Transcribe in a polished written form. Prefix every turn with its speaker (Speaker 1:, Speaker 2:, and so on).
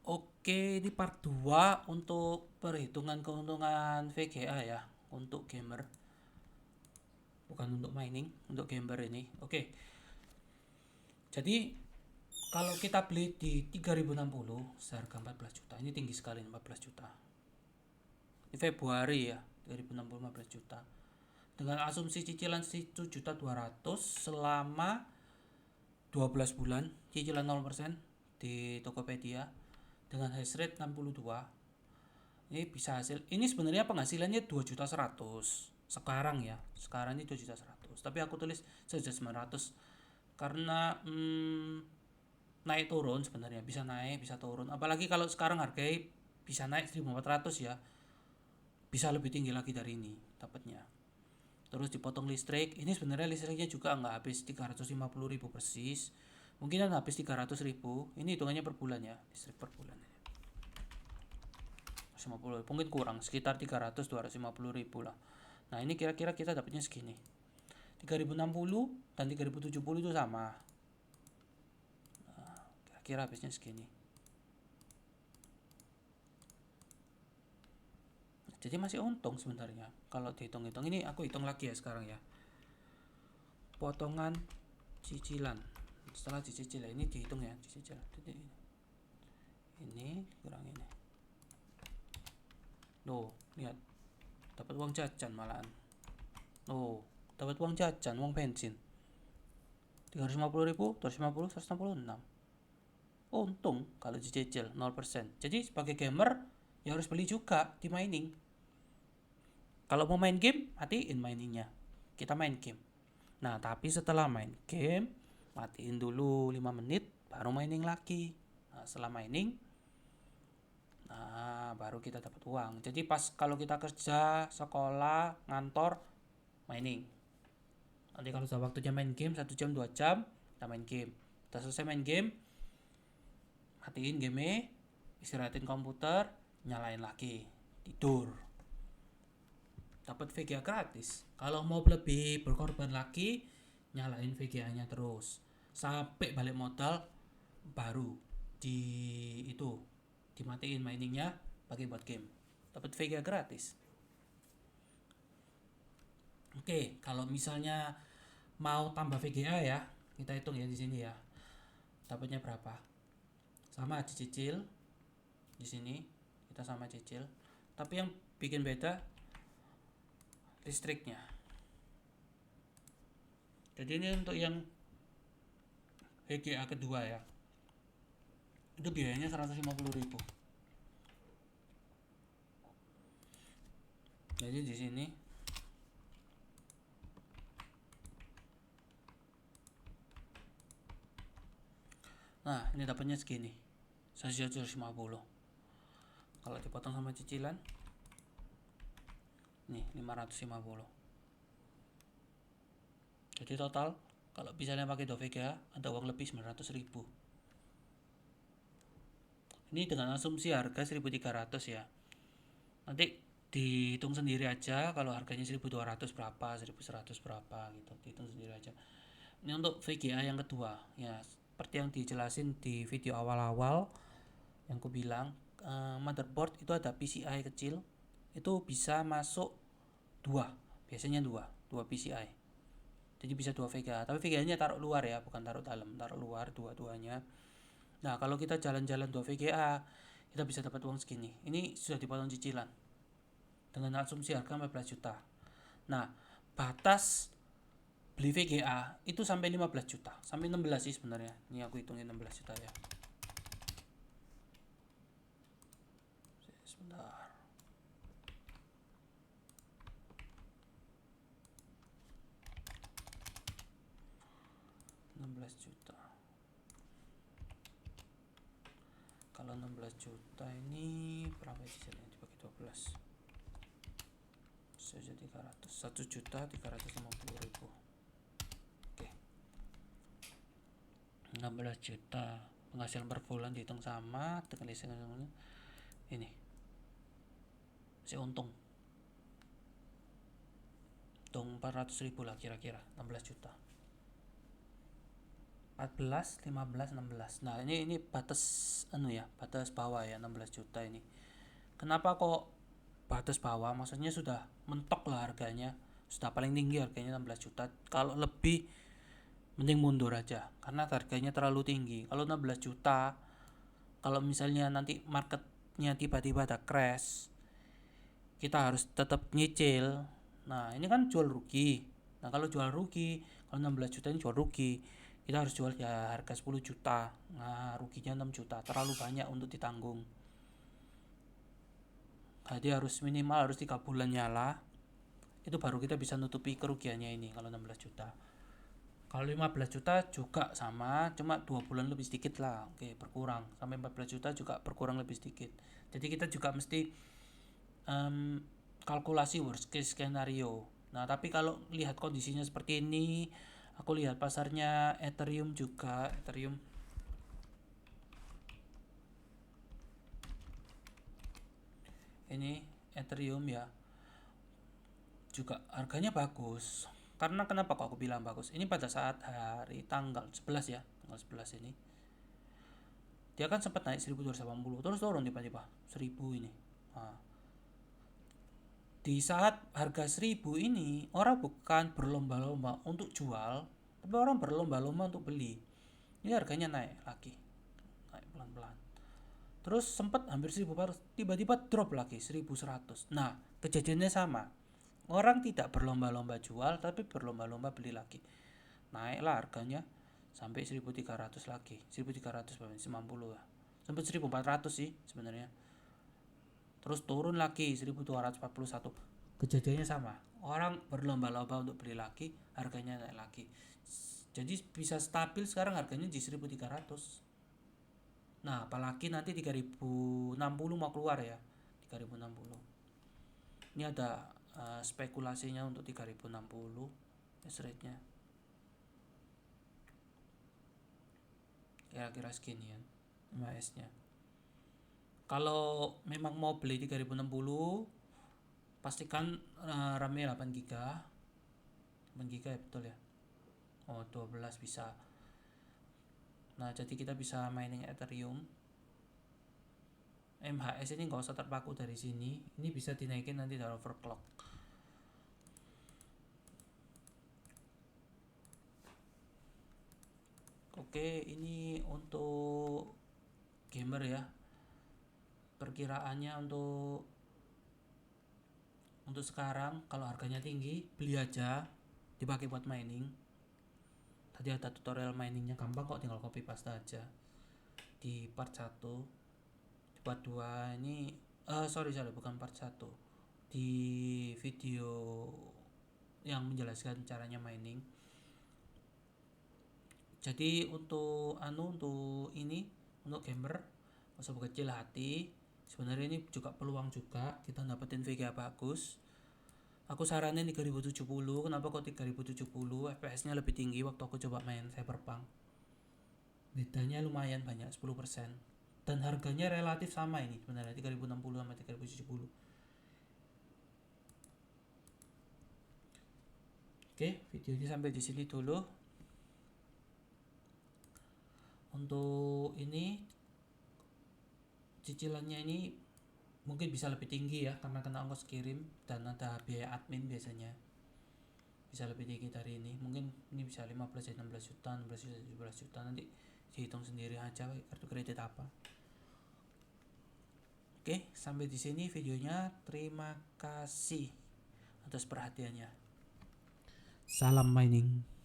Speaker 1: Oke, ini part 2 untuk perhitungan keuntungan VGA ya, untuk gamer. Bukan untuk mining, untuk gamer ini. Oke. Jadi kalau kita beli di 3060 seharga 14 juta. Ini tinggi sekali 14 juta. Ini Februari ya, 2060 15 juta. Dengan asumsi cicilan 1.200.000 selama 12 bulan, cicilan 0% di Tokopedia dengan hash rate 62. Ini bisa hasil. Ini sebenarnya penghasilannya 2.100.000 sekarang ya. Sekarang ini 2.100.000. Tapi aku tulis 1.900 karena naik turun sebenarnya, bisa naik, bisa turun. Apalagi kalau sekarang harganya bisa naik 1.400 ya. Bisa lebih tinggi lagi dari ini dapatnya. Terus dipotong listrik. Ini sebenarnya listriknya juga nggak habis 350.000 persis. Mungkin kan habis 300.000. Ini hitungannya per bulan ya, listrik per bulan. 50, mungkin kurang sekitar 250 lah. Nah ini kira-kira kita dapatnya segini. 3060 dan 3070 itu sama. Nah, kira-kira habisnya segini. Jadi masih untung sebenarnya kalau dihitung-hitung. Ini aku hitung lagi ya sekarang ya. Potongan cicilan. Setelah dicicil ya, ini dihitung ya, dicicil. Ini kurang ini. Loh, lihat. Dapat uang jajan malahan. Loh, dapat uang jajan, uang bensin. 350.000, 250, 166. Untung kalau dicicil 0%. Jadi sebagai gamer ya harus beli juga di mining. Kalau mau main game, matiin miningnya. Kita main game. Nah, tapi setelah main game, matiin dulu 5 menit, baru mining lagi. Nah, setelah mining, nah baru kita dapat uang. Jadi pas kalau kita kerja, sekolah, ngantor, mining. Nanti kalau sudah waktunya main game 1 jam 2 jam, kita main game. Kita selesai main game, matiin game, istirahatin komputer, nyalain lagi, tidur. Dapat VGA gratis. Kalau mau lebih berkorban lagi, nyalain VGA-nya terus sampai balik modal, baru di itu dimatiin miningnya, pakai buat game. Dapat VGA gratis. Oke, kalau misalnya mau tambah VGA ya, kita hitung ya di sini ya. Dapatnya berapa? Sama dicicil di sini, kita sama cicil. Tapi yang bikin beda listriknya. Jadi ini untuk yang VGA kedua ya. Itu biayanya 150.000. Jadi di sini nah, ini dapatnya segini. 150. Kalau dipotong sama cicilan nih 550. Jadi total kalau misalnya pakai 2 VGA ada uang lebih 900.000. Ini dengan asumsi harga 1.300 ya. Nanti dihitung sendiri aja kalau harganya 1.200 berapa, 1.100 berapa gitu. Dihitung sendiri aja. Ini untuk VGA yang kedua ya, seperti yang dijelasin di video awal-awal yang aku bilang, motherboard itu ada PCI kecil, itu bisa masuk dua, biasanya dua PCI. Jadi bisa 2 VGA, tapi VGA-nya taruh luar ya, bukan taruh dalam, taruh luar dua-duanya. Nah, kalau kita jalan-jalan 2 VGA, kita bisa dapat uang segini. Ini sudah dipotong cicilan dengan asumsi harga 14 juta. Nah, batas beli VGA itu sampai 15 juta, sampai 16 sih sebenarnya. Ini aku hitungin 16 juta ya. Sebentar. 16 juta. Kalau 16 juta ini berapa cicilannya dibagi 12? Saja 300. 1.350.000. Oke. 16 juta. Penghasilan per bulan dihitung sama dengan listrik ini. Masih untung. Untung 400.000 lah kira-kira, 16 juta. 14, 15, 16. Nah, ini batas batas bawah ya, 16 juta ini. Kenapa kok batas bawah? Maksudnya sudah mentok lah harganya. Sudah paling tinggi harganya 16 juta. Kalau lebih mending mundur aja karena harganya terlalu tinggi. Kalau 16 juta, kalau misalnya nanti marketnya tiba-tiba ada crash, kita harus tetap nyicil. Nah, ini kan jual rugi. Nah, kalau jual rugi, kalau 16 juta ini jual rugi, kita harus jual ya harga 10 juta. Nah, ruginya 6 juta, terlalu banyak untuk ditanggung. Jadi harus minimal harus 3 bulan nyala. Itu baru kita bisa nutupi kerugiannya ini kalau 16 juta. Kalau 15 juta juga sama, cuma 2 bulan lebih sedikit lah. Oke, berkurang. Sampai 14 juta juga berkurang lebih sedikit. Jadi kita juga mesti kalkulasi worst case skenario. Nah, tapi kalau lihat kondisinya seperti ini, aku lihat pasarnya Ethereum juga, ini Ethereum ya, juga harganya bagus. Karena kenapa kok aku bilang bagus? Ini pada saat hari tanggal 11 ya, tanggal 11 ini. Dia kan sempat naik 1280, terus turun tiba-tiba 1000 ini. Nah, di saat harga 1000 ini orang bukan berlomba-lomba untuk jual, tapi orang berlomba-lomba untuk beli. Ini harganya naik lagi, naik pelan-pelan. Terus sempat hampir 1400, tiba-tiba drop lagi 1100. Nah, kejadiannya sama. Orang tidak berlomba-lomba jual, tapi berlomba-lomba beli lagi. Naiklah harganya sampai 1300 lagi, 1390 lah. Sampai 1400 sih sebenarnya. Terus turun lagi 1241. Kejadiannya sama. Orang berlomba-lomba untuk beli lagi, harganya naik lagi. Jadi bisa stabil sekarang harganya di 1300. Nah, apalagi nanti 3060 mau keluar ya. 3060. Ini ada spekulasinya untuk 3060 base rate-nya. Kira-kira seginian MAS-nya. Kalau memang mau beli 3060, pastikan RAM-nya 8 GB. 8 GB ya, betul ya. Oh, 12 bisa. Nah, jadi kita bisa mining Ethereum. MHS ini nggak usah terpaku dari sini. Ini bisa dinaikin nanti dari overclock. Oke, ini untuk gamer ya. Perkiraannya untuk sekarang kalau harganya tinggi, beli aja, dipakai buat mining. Tadi ada tutorial miningnya gampang kok, tinggal copy paste aja di part 1. Di part 2 ini sorry bukan part 1, di video yang menjelaskan caranya mining. Jadi untuk untuk gamer gak usah berkecil hati. Sebenarnya ini juga peluang juga kita dapetin VGA bagus. Aku saranin 3070. Kenapa kok 3070? FPS-nya lebih tinggi waktu aku coba main Cyberpunk. Bedanya lumayan banyak, 10%. Dan harganya relatif sama ini sebenarnya, 3060 sama 3070. Oke, videonya sampai di sini dulu. Untuk ini cicilannya ini mungkin bisa lebih tinggi ya karena kena ongkos kirim dan ada biaya admin, biasanya bisa lebih tinggi dari ini. Mungkin ini bisa 15 ya, 16 juta, 16 juta, 17 juta, nanti dihitung sendiri aja kartu kredit apa. Oke, sampai di sini videonya. Terima kasih atas perhatiannya. Salam mining.